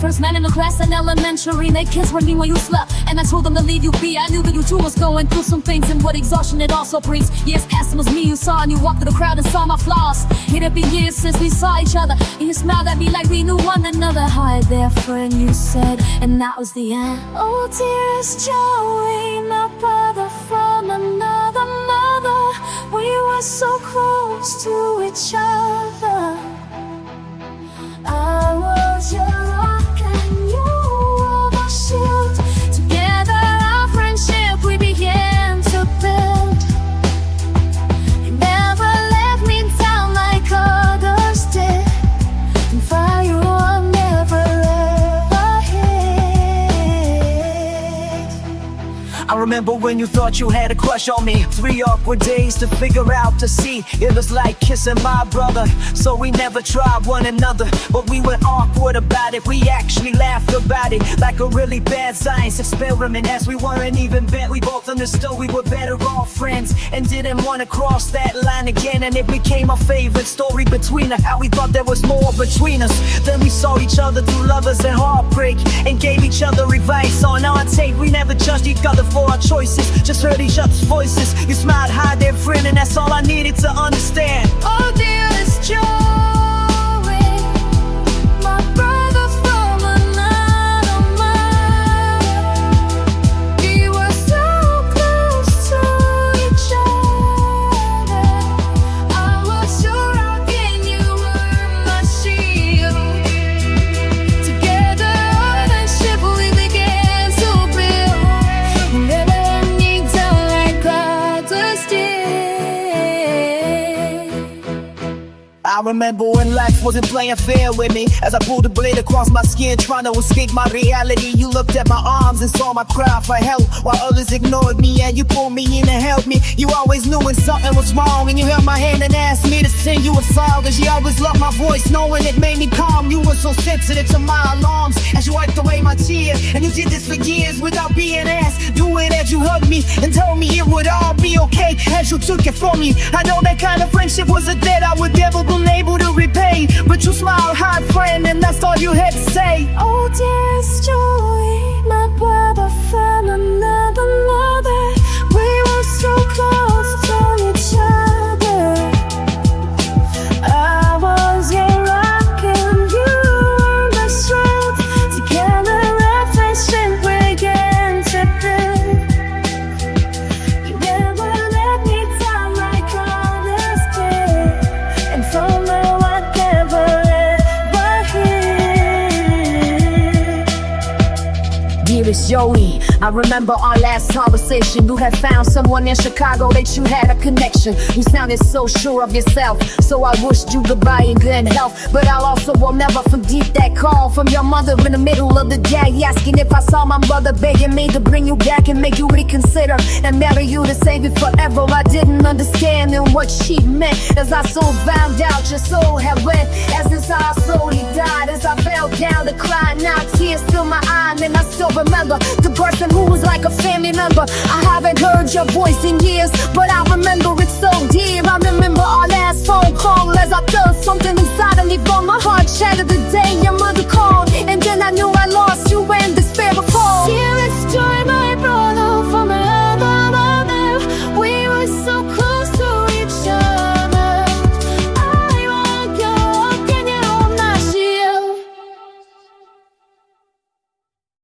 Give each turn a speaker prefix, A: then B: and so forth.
A: first met in the class in elementary. They kids were me when you slept, and I told them to leave you be. I knew that you too was going through some things, and what exhaustion it also brings. Years past, it was me you saw, and you walked through the crowd and saw my flaws. It had been years since we saw each other, and you smiled at me like we knew one another. Hi there, friend, you said, and that was the end. Oh, dearest Joey, my brother from another mother. We were so close to each other. I was your rock and you were my shield. Together our friendship we began to build. You never let me down like others did, and for you I'll never ever hate.
B: I remember when you thought you had a crush on me. 3 awkward days to figure out to see. It was like kissing my brother, so we never tried one another. But we were awkward about it, we actually laughed about it like a really bad science experiment. As we weren't even bet, we both understood we were better off friends, and didn't want to cross that line again. And it became our favorite story between us, how we thought there was more between us. Then we saw each other through lovers and heartbreak, and gave each other advice on our take. We never judged each other for our choices, just heard each other's voices. You smiled, hi there friend, and that's all I needed to understand.
A: Oh, dearest Joey, my brother from another mother. We were so close to each other. I was your rock and you were my shield. Together our friendship we began to build. Never let me down like others did.
B: I remember when life wasn't playing fair with me, as I pulled a blade across my skin, trying to escape my reality. You looked at my arms and saw my cry for help, while others ignored me, and you pulled me in and helped me. You always knew when something was wrong, and you held my hand and asked me to sing you a song. Cause you always loved my voice, knowing it made me calm. You were so sensitive to my alarms as you wiped away my tears, and you did this for years without being asked. Do it as you hugged me and told me it would all be okay, as you took it from me. I know that kind of friendship was a debt I would never been able to repay, but you smiled, hi friend, and that's all you had to say.
A: Oh, dearest Joey, my brother from another mother. We were so close to each other. I was your rock and you were my strength. Together our friendship began to build. You never let me down like others did, and from now I never ever hid.
C: Dearest Joey, I remember our last conversation. You had found someone in Chicago that you had a connection. You sounded so sure of yourself, so I wished you goodbye and good health. But I also will never forget that call from your mother in the middle of the day, asking if I saw my brother, begging me to bring you back and make you reconsider and marry you to save it forever. I didn't understand and what she meant, as I soon found out your soul had went. As inside slowly died, as I fell down to cry, now tears fill my eyes, and I still remember the person who was like a family member. I haven't heard your voice in years, but I remember it so dear. I remember our last phone call, as I felt something inside of me from my heart shattered the day your mother called. And then I knew I lost you, and